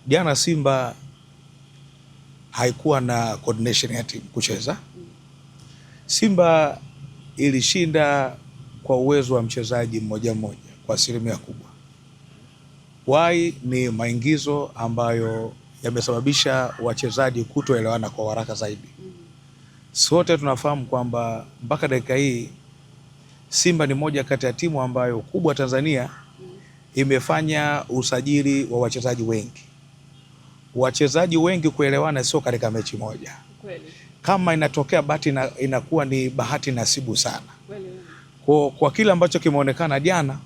Jana Simba haikuwa na coordination ya timu kucheza. Simba ilishinda kwa uwezo wa mchezaji mmoja mmoja kwa asilimia kubwa. Why? Ni maingizo ambayo yamesababisha wachezaji kutoelewana kwa haraka zaidi. Sote tunafahamu kwamba mpaka dakika hii Simba ni moja kati ya timu ambayo kubwa Tanzania imefanya usajili wa wachezaji wengi. Wachezaji wengi kuelewana sio katika mechi moja. Kweli. Kama inatokea bahati inakuwa ni bahati nasibu sana. Kweli. Kwa kile ambacho kimeonekana jana,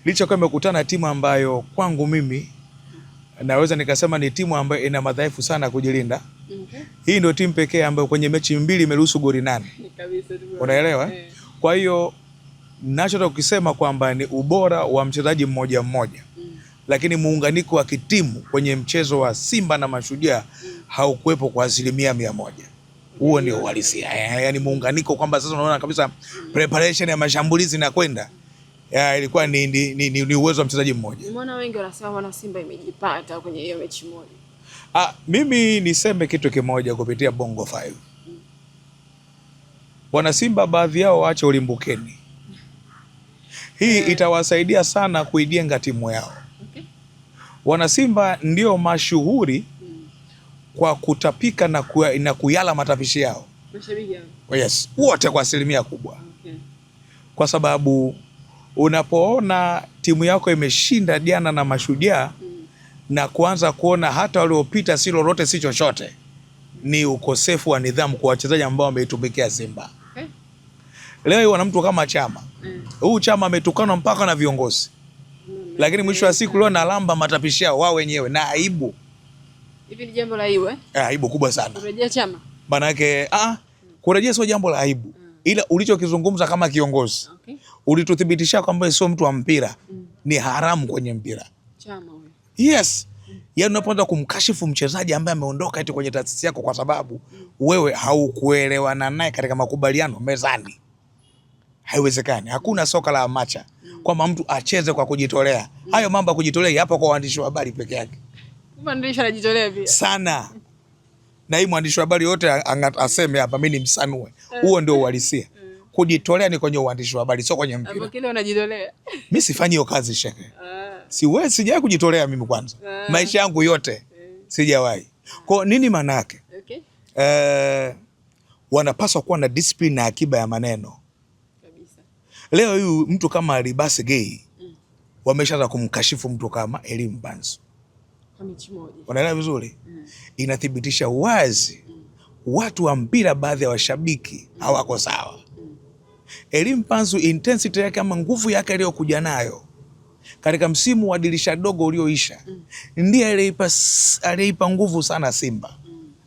licha kwa imekutana timu ambayo kwangu mimi naweza nikasema ni timu ambayo ina madhaifu sana kujilinda. Hii ndio timu pekee ambayo kwenye mechi mbili imeruhusu goli 8. Unaelewa? Kwa hiyo ninachotaka kusema kwamba ni ubora wa mchezaji mmoja mmoja. Lakini muunganiko wa kitimu kwenye mchezo wa Simba na Mashujaa haukuwepo kwa asilimia 100. Huo ndio uhalisia. Yaani muunganiko kwamba sasa unaona kabisa preparation ya mashambulizi na kwenda ilikuwa ni uwezo wa mchezaji mmoja. Umeona wengi wanasema wana Simba imejipata kwenye hiyo mechi moja. Mimi niseme kitu kimoja kupitia Bongo 5. Wana Simba baadhi yao waache ulimbukeni. Hii itawasaidia sana kuijenga timu yao. Wana Simba ndio mashuhuri kwa kutapika na kuyala matapishi yao. Yes, wote kwa asilimia kubwa. Kwa sababu unapoona timu yako imeshinda jana na Mashujaa na kuanza kuona hata waliopita si lolote si chochote, ni ukosefu wa nidhamu kwa wachezaji ambao wameitumikia Simba. Leo wana mtu kama Chama. Huu Chama ametukana mpaka na viongozi. Lakini mwisho wa siku leo nalamba matapishi yao wao wenyewe na aibu. Hivi ni jambo la aibu aibu kubwa sana. Kurejea Chama. Maana yake kurejea sio jambo la aibu. Ila ulichokizungumza kama kiongozi. Ulituthibitisha kwamba sio mtu wa mpira. Ni haramu kwenye mpira. Chama wewe. Yes. Yaani unapoanza kumkashifu mchezaji ambaye ameondoka eti kwenye taasisi yako kwa sababu wewe haukuelewana naye katika makubaliano mezani. Haiwezekani. Hakuna soka la amacha kwamba mtu acheze kwa kujitolea. Hayo mambo ya kujitolea yapo kwa waandishi wa habari peke yake. Mwandishi anajitolea pia sana. Na hii mwandishi wa habari yote aseme hapa mimi ni msanue. Huo ndio uhalisia. Kujitolea ni kwenye uandishi wa habari sio kwenye mpira. Hapo kile unajitolea. Mimi sifanyi hiyo kazi shekhe. Sijawahi kujitolea mimi kwanza. Maisha yangu yote sijawahi. Kwa nini maana yake? Wanapaswa kuwa na discipline na akiba ya maneno. Leo huyu mtu kama Libase Gay wameshaanza kumkashifu mtu kama Elie Mpanzu. Unaelewa vizuri? Inathibitisha wazi watu wa mpira, baadhi ya washabiki hawako sawa. Elie Mpanzu intensity yake kama nguvu yake aliyokuja nayo katika msimu wa dirisha dogo ulioisha ndiye aliipa nguvu sana Simba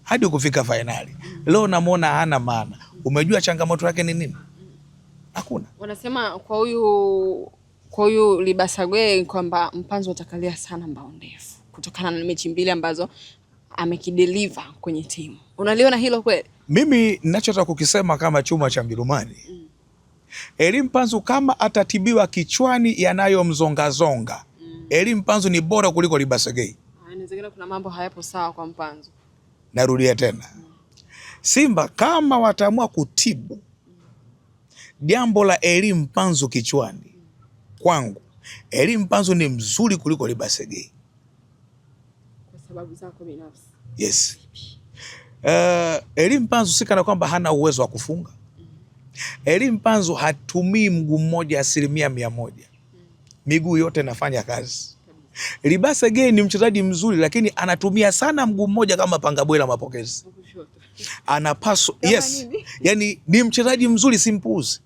hadi kufika fainali. Leo namuona hana maana. Umejua changamoto yake ni nini? Hakuna. Wanasema kwa huyu Libase Gay kwamba Mpanzu atakalia sana mbao ndefu kutokana na mechi mbili ambazo amekideliver kwenye timu. Unaliona hilo kweli? Mimi ninachotaka kukisema kama chuma cha Mjerumani. Elie Mpanzu kama atatibiwa kichwani yanayomzongazonga. Elie Mpanzu ni bora kuliko Libase Gay. Inawezekana kuna mambo hayapo sawa kwa Mpanzu. Narudia tena. Simba kama wataamua kutibu jambo la Elie Mpanzu kichwani, kwangu Elie Mpanzu ni mzuri kuliko Libase Gay. Kwa sababu zako binafsi. Yes. Elie Mpanzu si kana kwamba hana uwezo wa kufunga. Elie Mpanzu hatumii mguu mmoja 100%. Miguu yote inafanya kazi. Libase Gay ni mchezaji mzuri lakini anatumia sana mguu mmoja kama pangabwela mapokezi. Anapaswa yani ni mchezaji mzuri simpuzi.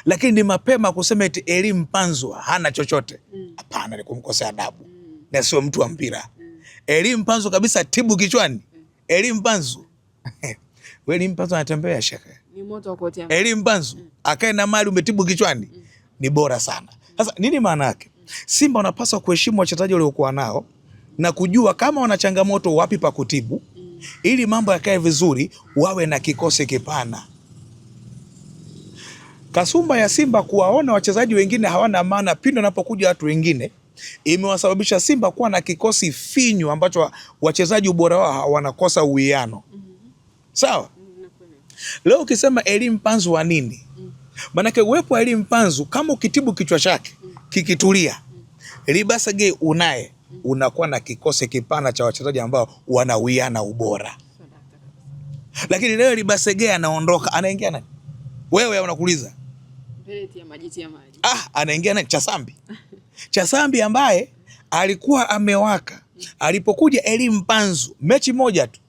Lakini ni mapema kusema eti Elie Mpanzu hana chochote. Hapana, ni kumkosea adabu. Na sio mtu wa mpira. Elie Mpanzu kabisa tibu kichwani. Elie Mpanzu. Wewe ni Mpanzu anatembea shaka. Ni moto wa kuotea. Elie Mpanzu akae na mali umetibu kichwani. Ni bora sana. Sasa nini maana yake? Simba wanapaswa kuheshimu wachezaji waliokuwa nao na kujua kama wana changamoto wapi pa kutibu ili mambo yakae vizuri, wawe na kikosi kipana. Kasumba ya Simba kuwaona wachezaji wengine hawana maana pindi wanapokuja watu wengine imewasababisha Simba kuwa na kikosi finyu ambacho wachezaji ubora wao wanakosa uwiano. Sawa? Leo ukisema Elie Mpanzu wa nini? Manake uwepo wa Elie Mpanzu kama ukitibu kichwa chake kikitulia, Libasage unaye, unakuwa na kikosi kipana cha wachezaji ambao wanawiana ubora. Lakini leo Libasage anaondoka, anaingia nani? Wewe unakuuliza. Anaingia nani? Chasambi. Chasambi ambaye alikuwa amewaka. Alipokuja Elie Mpanzu, mechi moja tu.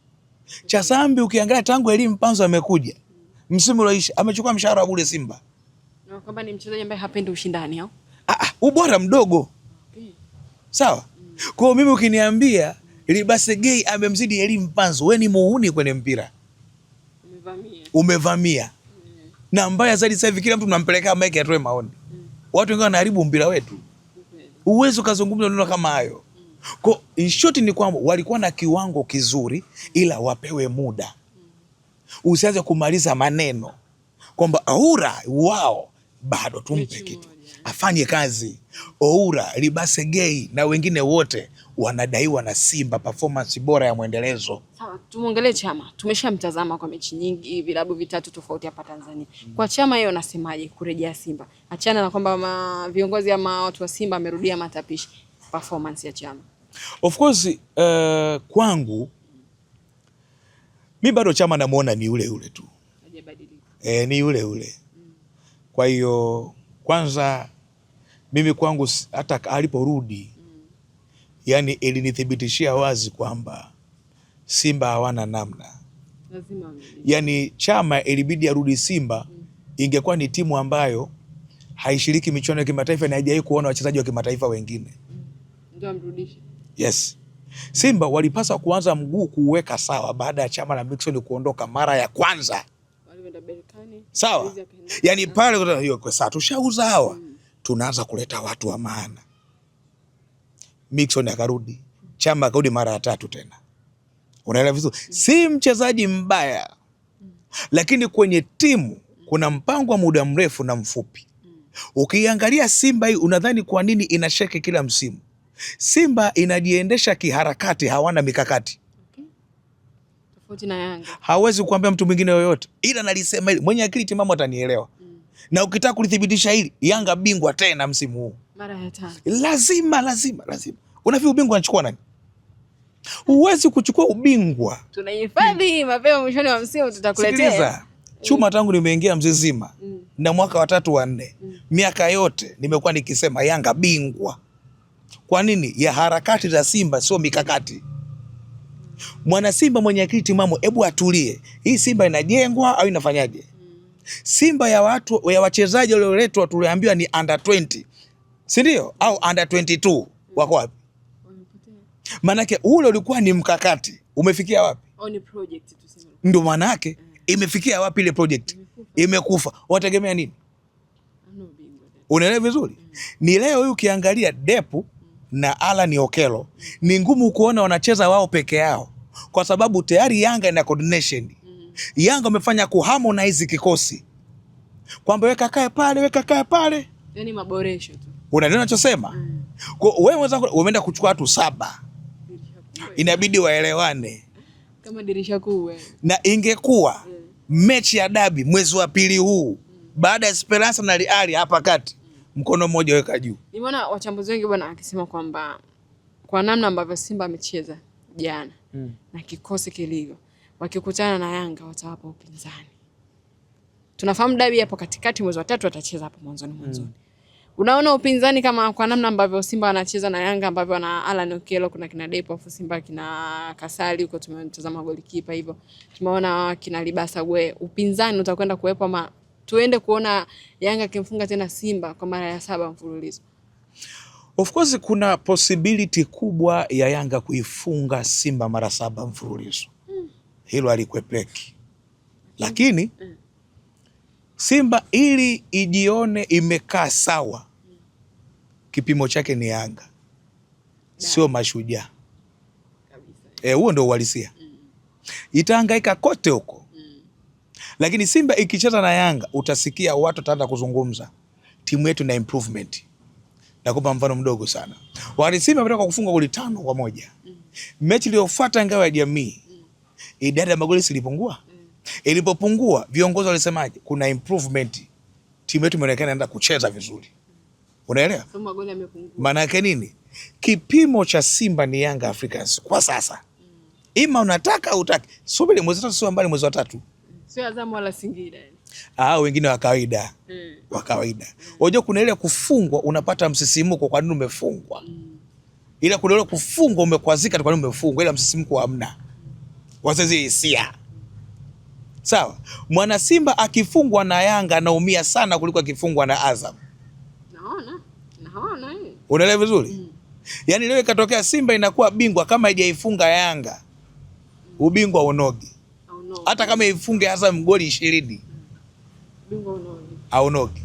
Chasambi ukiangalia tangu Elie Mpanzu amekuja, msimu ulioisha amechukua mshahara wa bure Simba. Na kwamba ni mchezaji ambaye hapendi ushindani au? Ubora mdogo. Okay. Sawa? Kwa mimi ukiniambia Libasege amemzidi Elie Mpanzu, wewe ni muhuni kwenye mpira. Umevamia. Na mbaya zaidi sasa hivi kila mtu mnampelekea mic atoe maoni. Watu wengine wanaharibu mpira wetu. Uwezo kazungumza neno kama hayo. Kwa in short ni kwamba walikuwa na kiwango kizuri ila wapewe muda. Usianze kumaliza maneno kwamba Aura wao bado tumpe kitu afanye kazi. Oura, Libasege na wengine wote wanadaiwa na Simba performance bora ya mwendelezo. Sawa, tumuongelee Chama. Tumeshamtazama kwa mechi nyingi, vilabu vitatu tofauti hapa Tanzania. Kwa Chama hiyo unasemaje kurejea Simba? Achana na kwamba viongozi ama watu wa Simba amerudia matapishi, performance ya Chama. Of course kwangu mi bado Chama namuona ni ule ule tu. Hajabadilika. Ni ule ule. Kwa hiyo kwanza mimi kwangu hata aliporudi yani ilinithibitishia wazi kwamba Simba hawana namna. Lazima yani Chama ilibidi arudi Simba. Ingekuwa ni timu ambayo haishiriki michuano ya kimataifa na haijawahi kuona wachezaji wa kimataifa wengine. Ndio amrudishe. Yes. Simba walipaswa kuanza mguu kuweka sawa baada ya Chama na Mixon kuondoka mara ya kwanza. Walienda Berkane. Sawa. Yani pale hiyo kwa sasa tushauza hawa. Tunaanza kuleta watu wa maana. Mixon akarudi, Chama akarudi mara ya tatu tena. Unaelewa vizuri? Si mchezaji mbaya. Lakini kwenye timu kuna mpango wa muda mrefu na mfupi. Ukiangalia Simba hii unadhani kwa nini inasheke kila msimu? Simba inajiendesha kiharakati, hawana mikakati. Tofauti na Yanga. Hawezi kuambia mtu mwingine yoyote. Ila nalisema hili, mwenye akili timamu atanielewa. Na ukitaka kulithibitisha hili, Yanga bingwa tena msimu huu. Mara ya 5. Lazima. Unafikiri ubingwa anachukua nani? Huwezi kuchukua ubingwa. Tunahifadhi mapema mwishoni wa msimu tutakuletea. Sikiliza. Chuma tangu nimeingia Mzizima na mwaka wa 3 wa 4. Miaka yote nimekuwa nikisema Yanga bingwa. Kwa nini? Ya harakati za Simba sio mikakati. Mwana Simba mwenye akili timamu hebu atulie. Hii Simba inajengwa au inafanyaje? Simba ya watu ya wachezaji walioletwa tuliambiwa ni under 20. Si ndio? Au under 22 wako wapi? Manake ule ulikuwa ni mkakati. Umefikia wapi? Ni project tuseme. Ndio maana yake imefikia wapi ile project? Imekufa. Wategemea nini? Unaelewa vizuri? Ni leo hii ukiangalia Depu na Alan Okello ni ngumu kuona wanacheza wao peke yao kwa sababu tayari Yanga ina coordination. Yanga wamefanya kuharmonize kikosi. Kwamba weka kae pale. Yaani maboresho tu. Unaelewa ninachosema? Kwa wewe wenzako umeenda kuchukua watu 7. Inabidi waelewane. Kama dirisha kuu wewe. Na ingekuwa mechi ya dabi mwezi wa pili huu baada ya Esperance na Real hapa kati mkono mmoja weka juu. Nimeona wachambuzi wengi bwana akisema kwamba kwa namna ambavyo Simba amecheza jana na kikosi kilivyo wakikutana na Yanga watawapa upinzani. Tunafahamu dabi hapo katikati mwezi wa 3 watacheza hapo mwanzoni. Unaona upinzani kama kwa namna ambavyo Simba anacheza na Yanga ambavyo na Alan Okello kuna kina Depo afu Simba kina Kasali huko tumetazama golikipa hivyo. Tumeona kina Libasage, upinzani utakwenda kuwepo ama tuende kuona Yanga kimfunga tena Simba kwa mara ya 7 mfululizo? Of course kuna possibility kubwa ya Yanga kuifunga Simba mara 7 mfululizo. Hilo halikwepeki. Lakini Simba ili ijione imekaa sawa, kipimo chake ni Yanga. Sio Mashujaa. Huo ndio uhalisia. Itahangaika kote huko. Lakini Simba ikicheza na Yanga utasikia watu wataanza kuzungumza. Timu yetu na improvement. Nakupa mfano mdogo sana. Simba wametoka kufunga goli 5-1. Mechi iliyofuata Ngao ya Jamii, idadi ya magoli ilipungua. Ilipopungua, viongozi walisemaje? Kuna improvement. Timu yetu imeonekana inaenda kucheza vizuri. Unaelewa? Magoli yamepungua. Maana yake nini? Kipimo cha Simba ni Yanga Africans kwa sasa. Ima unataka au utaki. Subiri mwezi wa 3 sio mbali, mwezi wa 3. Sio Azam wala Singida. Wengine wa kawaida. Wa kawaida. Unajua kuna ile kufungwa unapata msisimuko kwa nini umefungwa. Ila kuna ile kufungwa umekwazika kwa nini umefungwa, ila msisimuko hamna. Wazazi hisia. Sawa? Mwana Simba akifungwa na Yanga anaumia sana kuliko akifungwa na Azam. Naona hii. Unaelewa vizuri? Yaani leo ikatokea Simba inakuwa bingwa kama haijaifunga Yanga. Ubingwa unogi. Hata kama ifunge Azam goli 20. Bingwa unogi. Aunogi.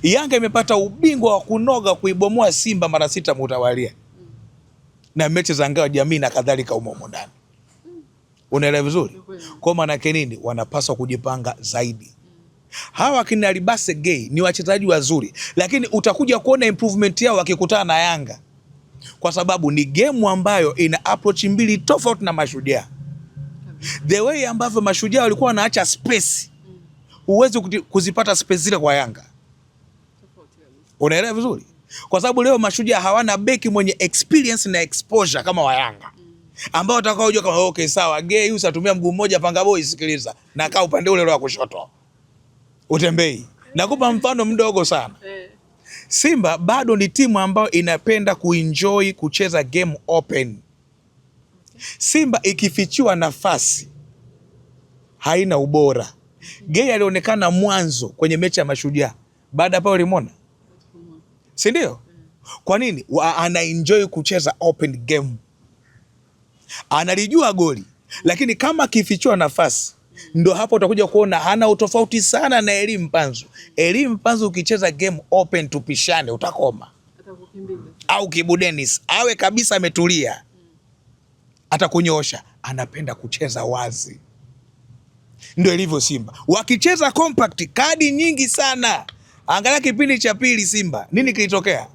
Yanga imepata ubingwa wa kunoga kuibomoa Simba mara 6 mtawalia. Na mechi za Ngao ya Jamii na kadhalika umo ndani. Unaelewa vizuri? Kwa maana yake nini? Wanapaswa kujipanga zaidi. Hawa kina Libase Gay ni wachezaji wazuri, lakini utakuja kuona improvement yao wakikutana na Yanga. Kwa sababu ni game ambayo ina approach mbili tofauti na Mashujaa. The way ambavyo Mashujaa walikuwa wanaacha space, huwezi kuzipata space zile kwa Yanga. Unaelewa vizuri? Kwa sababu leo Mashujaa hawana beki mwenye experience na exposure kama wa Yanga. Ambao watakao kujua kama okay sawa, Gay usatumia mguu mmoja, Panga Boy sikiliza, na kaa upande ule wa kushoto. Utembei. Nakupa mfano mdogo sana. Simba bado ni timu ambayo inapenda kuenjoy kucheza game open. Simba ikifichiwa nafasi haina ubora. Gay alionekana mwanzo kwenye mechi ya Mashujaa. Baada hapo ulimwona? Si ndio? Kwa nini? Ana enjoy kucheza open game. Analijua goli. Lakini kama kifichiwa nafasi, ndo hapo utakuja kuona hana utofauti sana na Elie Mpanzu. Elie Mpanzu ukicheza game open tupishane utakoma. Au Kibu Dennis awe kabisa ametulia. Atakunyosha. Anapenda kucheza wazi. Ndio ilivyo Simba. Wakicheza compact kadi nyingi sana. Angalia kipindi cha pili Simba. Nini kilitokea?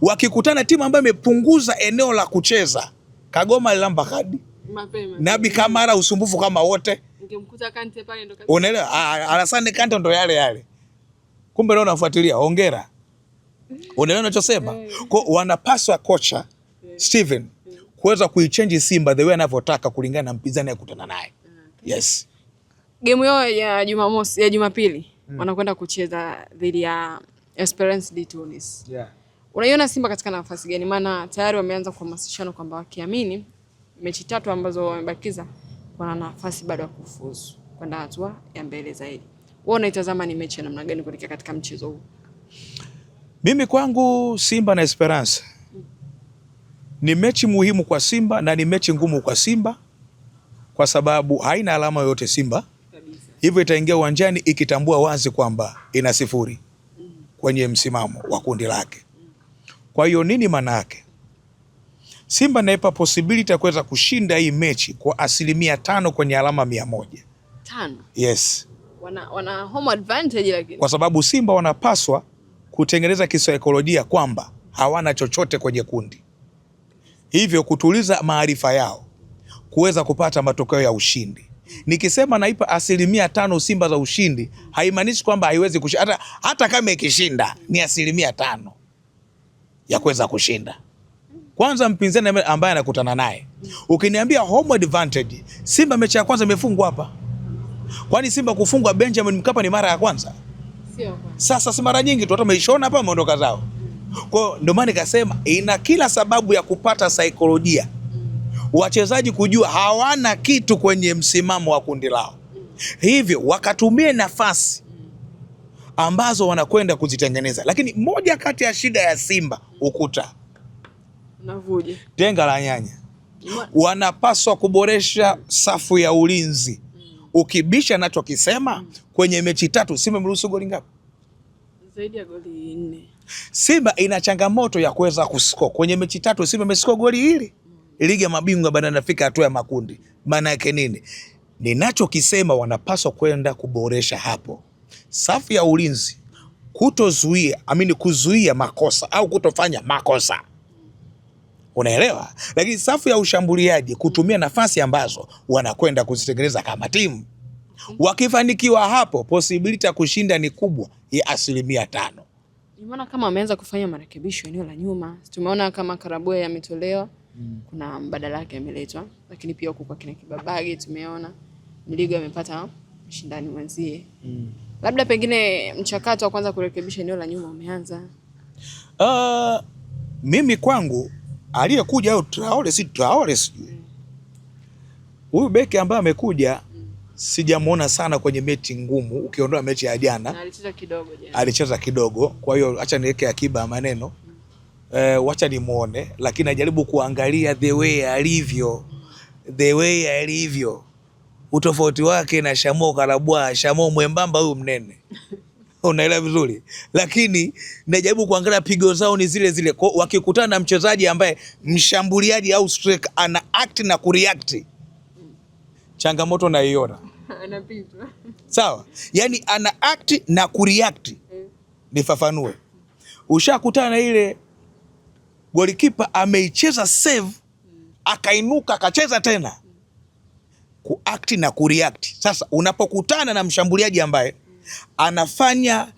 Wakikutana timu ambayo imepunguza eneo la kucheza, Kagoma alilamba kadi. Mapema. Nabi Kamara usumbufu kama wote. Ungemkuta Kante pale ndo kabisa. Unaelewa? Alasane Kante ndo yale. Kumbe leo unafuatilia. Hongera. Unaelewa ninachosema? Kwa wanapaswa kocha Steven kuweza kuichange Simba the way anavyotaka kulingana na mpinzani anayekutana naye. Yes. Game yao ya Jumamosi, ya Jumapili wanakwenda kucheza dhidi ya Esperance de Tunis. Unaiona Simba katika nafasi gani? Maana tayari wameanza kuhamasishana kwamba wakiamini mechi 3 ambazo wamebakiza wana nafasi bado ya kufuzu kwenda hatua ya mbele zaidi. Wewe unaitazama ni mechi ya namna gani kuelekea katika mchezo huu? Mimi kwangu Simba na Esperance ni mechi muhimu kwa Simba na ni mechi ngumu kwa Simba kwa sababu haina alama yoyote Simba. Hivyo itaingia uwanjani ikitambua wazi kwamba ina 0 kwenye msimamo wa kundi lake. Kwa hiyo nini maana yake? Simba naipa possibility ya kuweza kushinda hii mechi kwa 5% kwenye alama 100. 5? Yes. Wana home advantage lakini. Kwa sababu Simba wanapaswa kutengeneza kisaikolojia kwamba hawana chochote kwenye kundi. Hivyo kutuliza maarifa yao kuweza kupata matokeo ya ushindi. Nikisema naipa 5% Simba za ushindi, haimaanishi kwamba haiwezi kushinda. Hata kama ikishinda ni 5% ya kuweza kushinda. Kwanza mpinzani ambaye anakutana naye. Ukiniambia home advantage, Simba mechi ya kwanza imefungwa hapa. Kwani Simba kufungwa Benjamin Mkapa ni mara ya kwanza? Sio. Sasa si mara nyingi tu watu wameishona hapa wameondoka zao. Kwa ndio maana nikasema ina kila sababu ya kupata saikolojia. Wachezaji kujua hawana kitu kwenye msimamo wa kundi lao. Hivyo wakatumie nafasi ambazo wanakwenda kuzitengeneza. Lakini moja kati ya shida ya Simba ukuta. Unavuje. Tenga la nyanya. Wanapaswa kuboresha safu ya ulinzi. Ukibisha nacho kisema kwenye mechi 3 Simba mruhusu goli ngapi? Zaidi ya goli 4. Simba ina changamoto ya kuweza kuscore. Kwenye mechi 3 Simba imescore goli hili. Ligi ya mabingwa baada nafika hatua ya makundi. Maana yake nini? Ninachokisema wanapaswa kwenda kuboresha hapo. Safu ya ulinzi kuzuia makosa au kutofanya makosa. Unaelewa? Lakini safu ya ushambuliaji kutumia nafasi ambazo wanakwenda kuzitengeneza kama timu. Wakifanikiwa hapo, possibility ya kushinda ni kubwa ya 5%. Nimeona kama ameanza kufanya marekebisho eneo la nyuma. Tumeona kama Karabue yametolewa, kuna mbadala yake ameletwa, lakini pia huko kwa kina Kibabage tumeona Mligo amepata mshindani mwenzie. Labda pengine mchakato wa kwanza kurekebisha eneo la nyuma umeanza. Mimi kwangu aliyekuja au Traore huyu beki ambaye amekuja sijamuona sana kwenye mechi ngumu, ukiondoa mechi ya jana. Alicheza kidogo. Kwa hiyo acha niweke akiba maneno. Wacha nimuone, lakini najaribu kuangalia the way alivyo. Utofauti wake na Shamo Karabua, Shamo mwembamba huyu mnene. Unaelewa vizuri. Lakini najaribu kuangalia pigo zao ni zile zile. Wakikutana na mchezaji ambaye mshambuliaji au striker ana act na kureact, changamoto naiona. Anapitwa. Sawa? Yani ana act na kureact. Nifafanue. Ushakutana na ile golikipa ameicheza save, akainuka akacheza tena. Kuact na kureact. Sasa unapokutana na mshambuliaji ambaye anafanya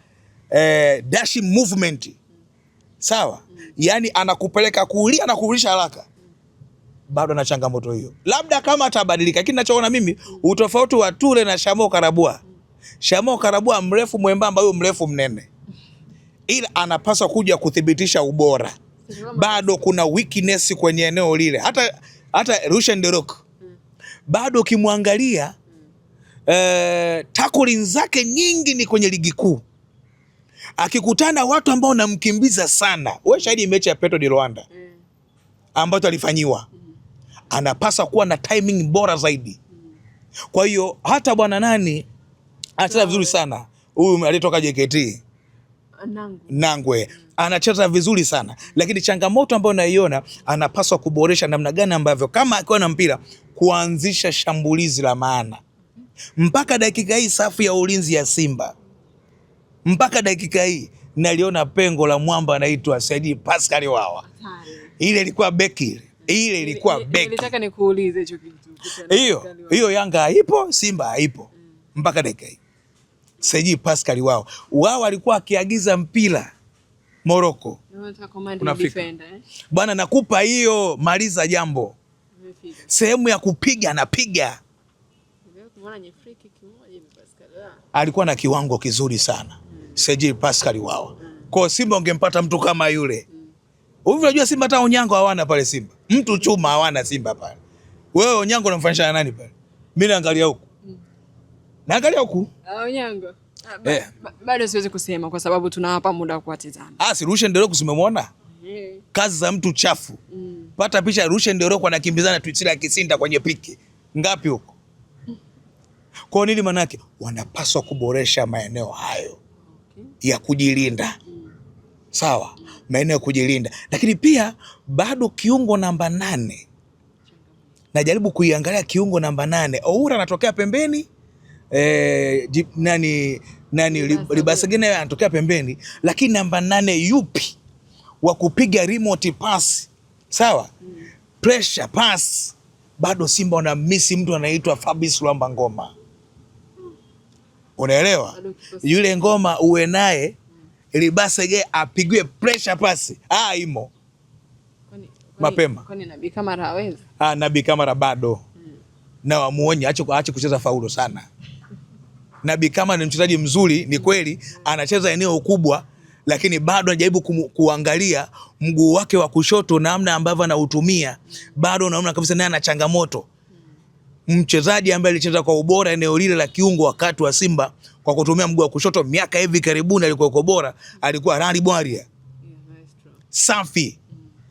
dashing movement, sawa? Yani anakupeleka kulia na kurudisha haraka, bado na changamoto hiyo. Labda kama atabadilika, lakini ninachoona mimi utofauti wa Ture na Shamo Karabua. Shamo Karabua mrefu mwembamba, huyo mrefu mnene. Ila anapaswa kuja kuthibitisha ubora. Bado kuna weakness kwenye eneo lile. Hata Rushen De Reuck bado ukimwangalia tackling zake nyingi ni kwenye ligi kuu. Akikutana watu ambao wanamkimbiza sana. Wewe shahidi mechi ya Petro di Rwanda ambayo alifanyiwa. Anapaswa kuwa na timing bora zaidi. Kwa hiyo hata bwana nani anacheza vizuri sana. Huyu alitoka JKT. Nangwe anacheza vizuri sana, lakini changamoto ambayo naiona, anapaswa kuboresha namna gani ambavyo kama akiwa na mpira kuanzisha shambulizi la maana. Mpaka dakika hii safu ya ulinzi ya Simba, mpaka dakika hii naliona pengo la mwamba anaitwa Saidi Pascal Wawa. Ile ilikuwa beki, ile ilikuwa beki. Nilitaka nikuulize hicho kitu. Hiyo Yanga haipo, Simba haipo. Mpaka dakika hii Saidi Pascal Wawa alikuwa akiagiza mpira Morocco. Bwana nakupa hiyo, maliza jambo. Sehemu ya kupiga anapiga. Alikuwa na kiwango kizuri sana. Saidi Pascal Wawa. Kwa Simba ungempata mtu kama yule. Unajua Simba hata Onyango hawana pale Simba. Mtu chuma hawana Simba pale. Wewe Onyango unamfanisha na nani pale? Mimi naangalia huku. Naangalia huku. Onyango. Bado siwezi kusema kwa sababu tunawapa muda wa kuwatizama. Si Rushen De Reuck umemwona? Kazi za mtu chafu. Pata picha Rushen De Reuck anakimbizana Tuisila ya Kisinda kwenye piki. Ngapi huko? Kwa nini manake wanapaswa kuboresha maeneo hayo ya kujilinda. Sawa? Maeneo ya kujilinda. Lakini pia bado kiungo namba 8. Najaribu kuiangalia kiungo namba 8. Oura anatokea pembeni. Libasagene anatokea pembeni, lakini namba 8 yupi wa kupiga remote pass, sawa? Pressure pass. Bado Simba wana misi mtu anaitwa Fabrice Luamba Ngoma. Unaelewa? Yule Ngoma uwe naye Libasagene apigwe pressure pass. Imo mapema. Kwani Nabii Kamara hawezi? Nabii Kamara bado. Na wamuonye aache kucheza faulo sana. Nabii Kamara ni mchezaji mzuri, ni kweli anacheza eneo kubwa, lakini bado anajaribu kuangalia mguu wake wa kushoto namna ambavyo anautumia. Bado unaona kabisa naye ana changamoto. Mchezaji ambaye alicheza kwa ubora eneo lile la kiungo wakati wa Simba kwa kutumia mguu wa kushoto miaka hivi karibuni alikuwa kwa bora, alikuwa Rani Bwaria. Safi.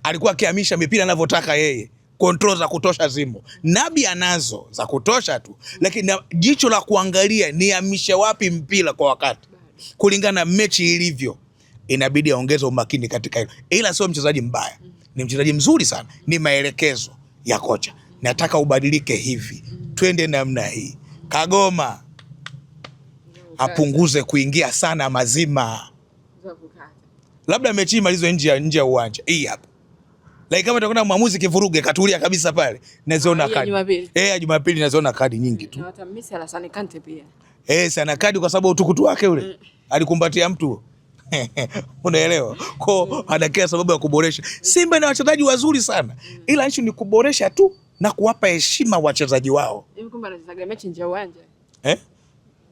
Alikuwa akihamisha mipira anavyotaka yeye. Control za kutosha zimo. Nabii anazo za kutosha tu. Lakini jicho la kuangalia ni amisha wapi mpira kwa wakati. Kulingana na mechi ilivyo. Inabidi aongeze umakini katika hilo. Ila sio mchezaji mbaya. Ni mchezaji mzuri sana. Ni maelekezo ya kocha. Nataka ubadilike hivi. Twende namna hii. Kagoma apunguze kuingia sana mazima. Labda mechi imalizwe nje ya uwanja. Hii hapa. Like kama utakwenda mwamuzi kivuruge katulia kabisa pale. Naziona kadi. Jumapili naziona kadi nyingi tu. Na watamisi Alassane Kante pia. Sana kadi kwa sababu utukutu wake ule. Alikumbatia mtu. Unaelewa? Kwa ana kila sababu ya kuboresha. Simba na wachezaji wazuri sana. Ila issue ni kuboresha tu na kuwapa heshima wachezaji wao. Hivi kumbe anachezaga mechi nje ya uwanja?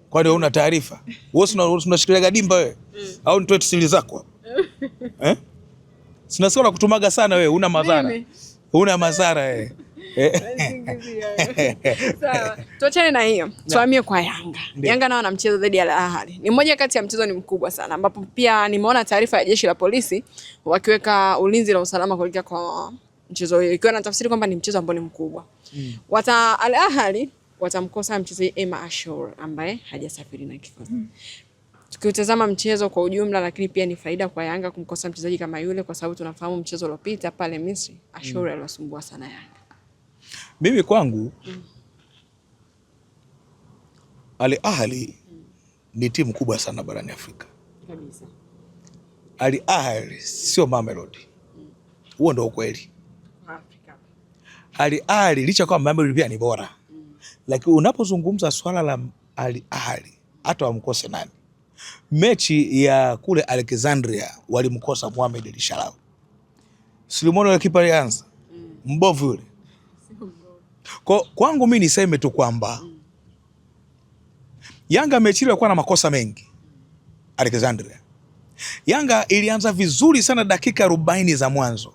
Kwani una taarifa? Wewe unashikilia dimba wewe? Au nitoe siri zako hapo? Sina sura kutumaga sana wewe, una madhara. Una madhara wewe. Sawa. Tuachane na hiyo. Tuhamie kwa Yanga. Yanga nao wana mchezo dhidi ya Al Ahly. Ni mmoja kati ya mchezo ni mkubwa sana ambapo pia nimeona taarifa ya jeshi la polisi wakiweka ulinzi na usalama kuelekea kwa mchezo huo. Ikiwa na tafsiri kwamba ni mchezo ambao ni mkubwa. Al Ahly watamkosa mchezaji Emma Ashur ambaye hajasafiri na kikosi. Tukiutazama mchezo kwa ujumla, lakini pia ni faida kwa Yanga kumkosa mchezaji kama yule kwa sababu tunafahamu mchezo uliopita pale Misri Ashur aliwasumbua sana Yanga. Mimi kwangu Al Ahly ni timu kubwa sana barani Afrika. Kabisa. Al Ahly sio Mamelodi. Huo ndio ukweli. Afrika. Al Ahly licha kwa Mamelodi pia ni bora. Lakini unapozungumza swala la Al Ahly hata wamkose nani? Mechi ya kule Alexandria walimkosa Mohamed El Shaarawy. Suleiman yule kipa alianza. Mbovu yule. Kwangu mimi niseme tu kwamba Yanga mechi ile ilikuwa na makosa mengi. Alexandria. Yanga ilianza vizuri sana dakika 40 za mwanzo.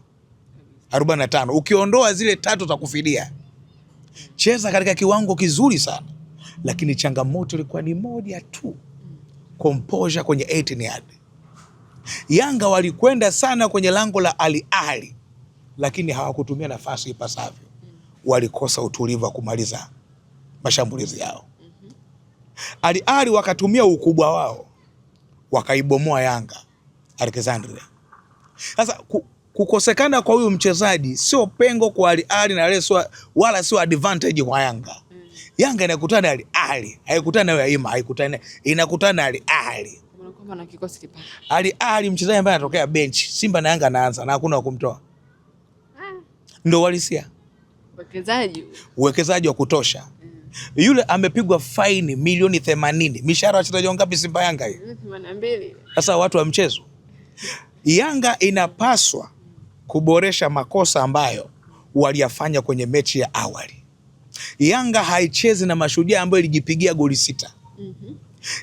45. Ukiondoa zile 3 za kufidia. Cheza katika kiwango kizuri sana. Lakini changamoto ilikuwa ni moja tu. Composure kwenye 18 yard. Yanga walikwenda sana kwenye lango la Al Ahly lakini hawakutumia nafasi ipasavyo. Walikosa utulivu wa kumaliza mashambulizi yao. Al Ahly wakatumia ukubwa wao wakaibomoa Yanga Alexandria. Sasa kukosekana kwa huyu mchezaji sio pengo kwa Al Ahly na wala sio advantage kwa Yanga. Yanga inakutana Al Ahly, haikutana na Yaima, inakutana Al Ahly. Kama na kikosi kipana. Al Ahly mchezaji ambaye anatokea bench, Simba na Yanga anaanza na hakuna wa kumtoa. Ndio walisia. Uwekezaji wa kutosha. Yule amepigwa faini milioni 80. Mishahara wachezaji wangapi Simba Yanga hiyo? 82. Sasa watu wa mchezo. Yanga inapaswa kuboresha makosa ambayo waliyafanya kwenye mechi ya awali. Yanga haichezi na Mashujaa ambayo ilijipigia goli 6.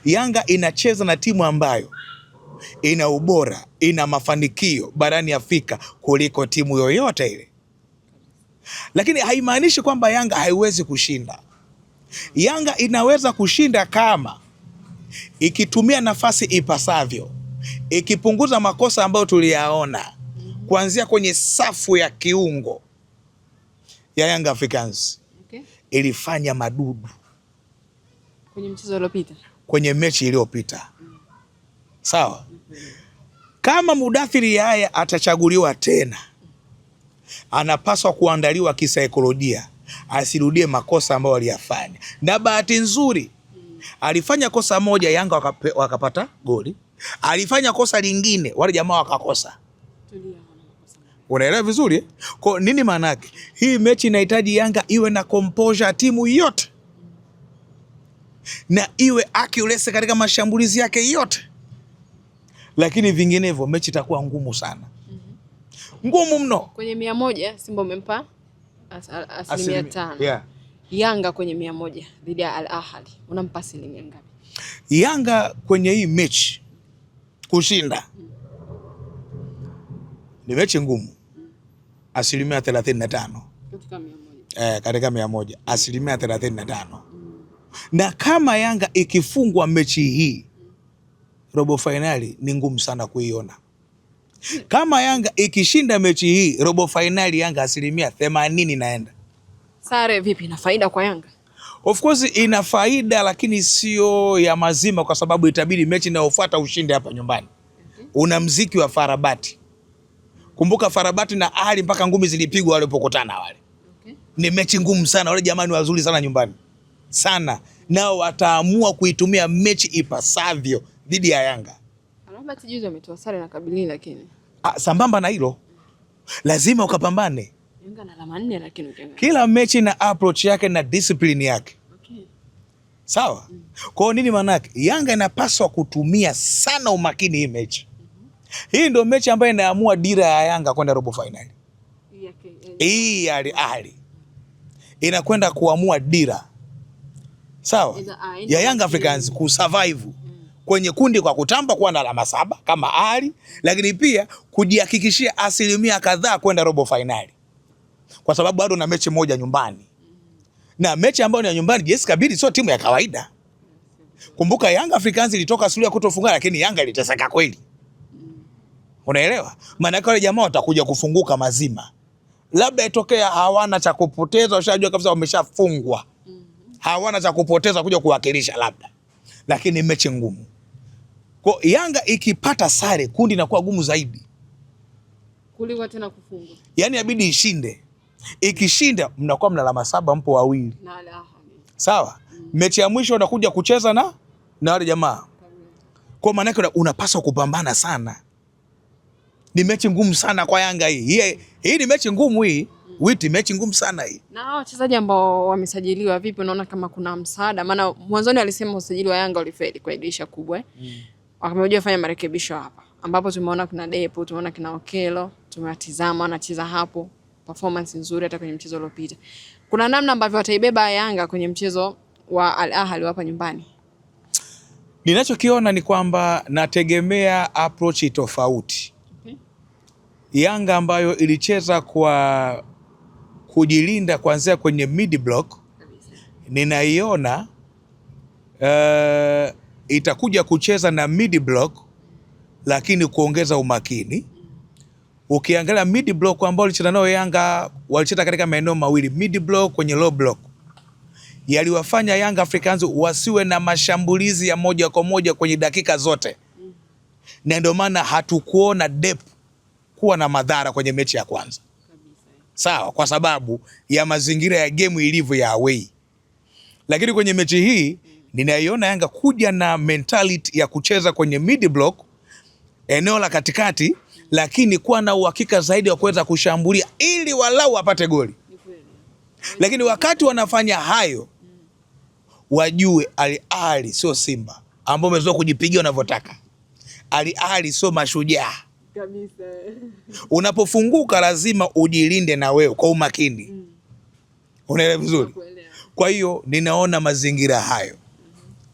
Yanga inacheza na timu ambayo ina ubora, ina mafanikio barani Afrika kuliko timu yoyote ile. Lakini haimaanishi kwamba Yanga haiwezi kushinda. Yanga inaweza kushinda kama ikitumia nafasi ipasavyo, ikipunguza makosa ambayo tuliyaona kuanzia kwenye safu ya kiungo ya Young Africans. Ilifanya madudu kwenye mchezo uliopita, kwenye mechi iliyopita. Sawa? Kama Mudathiri Yahya atachaguliwa tena, anapaswa kuandaliwa kisaikolojia asirudie makosa ambayo aliyafanya. Na bahati nzuri alifanya kosa moja, Yanga wakapata goli. Alifanya kosa lingine, wale jamaa wakakosa. Unaelewa vizuri eh? Kwa nini maana yake? Hii mechi inahitaji Yanga iwe na composure timu yote. Na iwe accuracy katika mashambulizi yake yote. Lakini vinginevyo mechi itakuwa ngumu sana. Ngumu mno. Kwenye 100 Simba umempa asilimia 5. Yeah. Yanga kwenye 100 dhidi ya Al Ahly unampa asilimia ngapi? Yanga kwenye hii mechi kushinda ni mechi ngumu. Asilimia 35. Katika 100 asilimia 35. Na kama Yanga ikifungwa mechi hii, robo finali ni ngumu sana kuiona. Kama Yanga ikishinda mechi hii, robo finali Yanga asilimia 80 naenda. Sare vipi, na faida kwa Yanga? Of course ina faida, lakini sio ya mazima, kwa sababu itabidi mechi inayofuata ushinde hapa nyumbani. Una mziki wa Farabati. Kumbuka Farabati na Ahli mpaka ngumi zilipigwa walipokutana wale. Ni mechi ngumu sana, wale jamani wazuri sana nyumbani. Sana. Nao wataamua kuitumia mechi ipasavyo dhidi ya Yanga. Albert juzi ametoa sare na Kabilini lakini. Sambamba na hilo lazima ukapambane. Yanga na alama 4 lakini kila mechi na approach yake na discipline yake. Okay. Sawa? Kwa hiyo nini maana yake? Yanga inapaswa kutumia sana umakini hii mechi. Hii ndio mechi ambayo inaamua dira ya Yanga kwenda robo finali. Hii Ahly inakwenda kuamua dira. Sawa? Ya Young Africans kusurvive kwenye kundi kwa kutamba kuwa na alama 7 kama Ahly, lakini pia kujihakikishia asilimia kadhaa kwenda robo finali. Kwa sababu bado na mechi moja nyumbani. Na mechi ambayo ni ya nyumbani, JS Kabylie sio timu ya kawaida. Kumbuka Young Africans ilitoka suluhu ya kutofunga, lakini Yanga iliteseka kweli. Unaelewa? Maana wale jamaa watakuja kufunguka mazima. Labda itokea hawana cha kupoteza, washajua kabisa wameshafungwa. Hawana cha kupoteza kuja kuwakilisha labda. Lakini mechi ngumu. Kwa Yanga ikipata sare, kundi inakuwa gumu zaidi. Kuliko tena kufungwa. Yaani inabidi ishinde. Ikishinda mnakuwa mna alama 7, mpo wawili. Na Ahly. Sawa? Mechi ya mwisho unakuja kucheza na wale jamaa. Kwa maana yake unapaswa kupambana sana. Ni mechi ngumu sana kwa Yanga hii. Hii ni mechi ngumu hii. Witi mechi ngumu sana hii. Na hao wachezaji ambao wamesajiliwa vipi, unaona kama kuna msaada? Maana mwanzoni alisema usajili wa Yanga ulifeli kwa dirisha kubwa. Wakamwambia fanya marekebisho hapa. Ambapo tumeona kuna Depo, tumeona kina Okelo, tumewatizama wanacheza hapo. Performance nzuri hata kwenye mchezo uliopita. Kuna namna ambavyo wataibeba Yanga kwenye mchezo wa Al Ahly hapa nyumbani. Ninachokiona ni kwamba nategemea approach tofauti. Okay. Yanga ambayo ilicheza kwa kujilinda kuanzia kwenye mid block, ninaiona itakuja kucheza na mid block lakini kuongeza umakini. Ukiangalia mid block ambao walicheza nao Yanga, walicheza katika maeneo mawili, mid block kwenye low block. Yaliwafanya Young Africans wasiwe na mashambulizi ya moja kwa moja kwenye dakika zote. Na ndio maana hatukuona Depo kuwa na madhara kwenye mechi ya kwanza. Sawa, kwa sababu ya mazingira ya game ilivyo ya away. Lakini kwenye mechi hii ninaiona Yanga kuja na mentality ya kucheza kwenye mid block, eneo la katikati, lakini kuwa na uhakika zaidi wa kuweza kushambulia ili walau wapate goli. Lakini wakati wanafanya hayo, wajue Al Ahly sio Simba ambao umezoea kujipigia unavyotaka. Al Ahly sio Mashujaa. Kabisa. Unapofunguka lazima ujilinde na wewe kwa umakini. Unaelewa vizuri? Kwa hiyo ninaona mazingira hayo.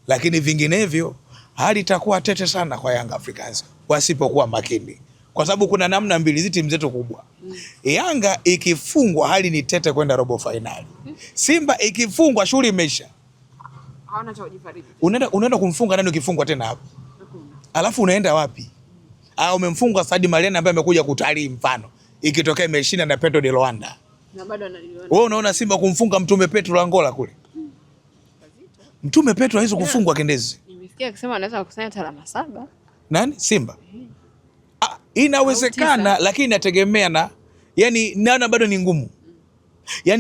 Lakini vinginevyo hali itakuwa tete sana kwa Young Africans wasipokuwa makini. Kwa sababu kuna namna mbili hizi timu zetu kubwa. Yanga ikifungwa hali ni tete kwenda robo finali. Simba ikifungwa shughuli imeisha. Hawana cha kujifariji. Unaenda kumfunga nani ukifungwa tena hapo? Alafu unaenda wapi? Umemfunga Sadio Mane ambaye amekuja kutalii mfano. Ikitokea imeshinda na Petro de Luanda. Na bado analiona. Wewe unaona Simba kumfunga Mtume Petro Angola kule? Mtume Petro haizo kufungwa Kendezi. Nimesikia akisema anaweza kukusanya alama 7. Nani? Simba. Inawezekana lakini inategemea na naona bado ni ngumu.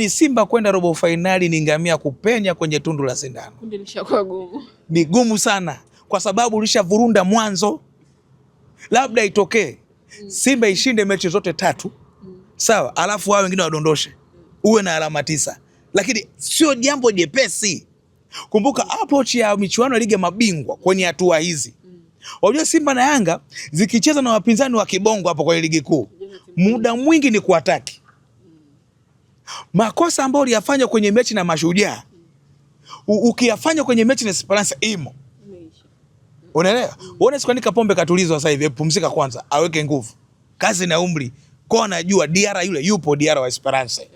Simba kwenda robo finali ni ngamia kupenya kwenye tundu la sindano. Kundi lishakuwa gumu. Ni gumu sana kwa sababu ulishavurunda mwanzo. Labda itokee Simba ishinde mechi zote 3. Sawa, alafu wao wengine wadondoshe. Uwe na alama 9. Lakini sio jambo jepesi. Kumbuka approach ya michuano ya ligi ya mabingwa kwenye hatua hizi. Wajua Simba na Yanga zikicheza na wapinzani wa kibongo hapo kwa ligi kuu, muda mwingi ni kuataki. Makosa ambayo uliyafanya kwenye mechi na Mashujaa, ukiyafanya kwenye mechi na Esperance imo. Unaelewa? Uone sikuandika Pombe katulizwa sasa hivi, pumzika kwanza, aweke nguvu. Kazi na umri. Kwa anajua Diara yule yupo Diara wa Esperance.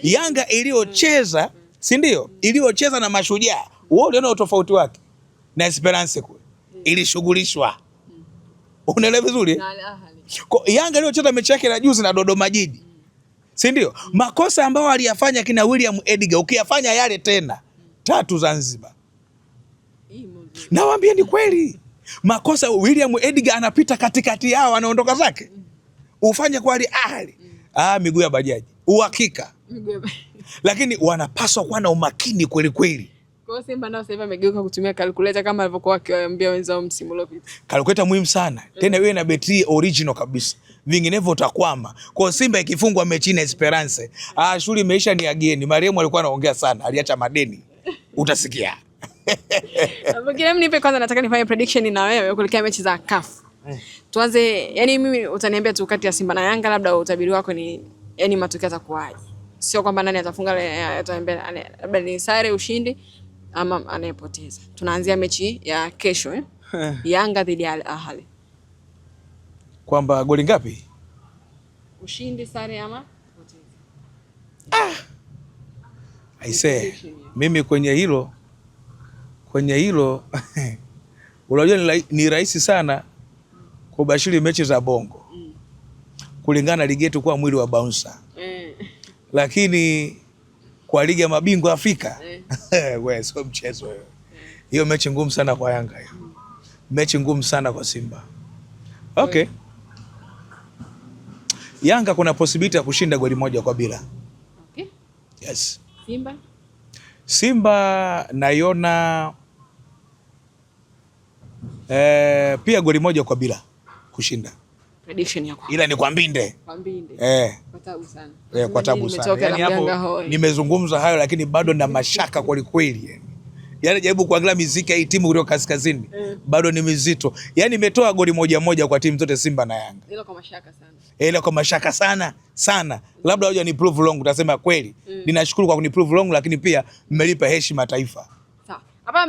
Yanga iliyocheza, si ndio? Iliyocheza na Mashujaa, wewe uliona utofauti wake na Esperance kule. Ilishughulishwa. Unaelewa vizuri? Kwa Yanga iliyocheza mechi yake na juzi na Dodoma Jiji. Si ndio? Makosa ambayo aliyafanya kina William Edgar ukiyafanya yale tena 3 Zanzibar. Nawaambia ni kweli. Makosa William Edgar anapita katikati yao anaondoka zake. Ufanye kwa Al Ahly. Miguu ya bajaji. Uhakika. Lakini wanapaswa kuwa na umakini kweli kweli. Kwa Simba nao sasa hivi amegeuka kutumia calculator kama alivyokuwa akiwaambia wenzao msimu uliopita. Calculator muhimu sana. Tena iwe na betri original kabisa. Vinginevyo utakwama. Kwa Simba ikifungwa mechi na Esperance, shughuli imeisha ni ageni. Mariam alikuwa anaongea sana, aliacha madeni. Utasikia. Kile mnipe kwanza, nataka nifanye prediction na wewe kuelekea mechi za CAF. Tuanze, yani mimi utaniambia tu kati ya Simba na Yanga, labda utabiri wako ni yani matokeo yatakuwaje? Sio kwamba nani atafunga, ataambia labda ni sare, ushindi ama anayepoteza. Tunaanzia mechi ya kesho Yanga dhidi ya Al Ahly. Kwamba goli ngapi? Ushindi, sare ama poteza. Aisee, mimi kwenye hilo unajua ni rahisi sana kubashiri mechi za Bongo. Kulingana na ligi yetu kwa mwili wa bouncer. Lakini kwa ligi ya mabingwa Afrika wewe sio mchezo wewe. Hiyo mechi ngumu sana kwa Yanga hiyo. Mechi ngumu sana kwa Simba. Okay. Yanga kuna possibility ya kushinda goli 1-0. Okay. Yes. Simba naiona pia goli 1-0 kushinda. Prediction yako. Ila ni kwa mbinde. Kwa mbinde. Kwa tabu sana. Kwa tabu sana. Yani hapo nimezungumza hayo, lakini bado na mashaka kweli kweli. Yani jaribu kuangalia miziki ya hii timu kutoka kaskazini. Bado ni mizito. Yani imetoa goli 1-1 kwa timu zote Simba na Yanga. Ila kwa mashaka sana. Ila kwa mashaka sana. Labda hoja ni prove wrong, utasema kweli. Ninashukuru kwa kuniprove wrong, lakini pia mmelipa heshima taifa. Sawa. Hapa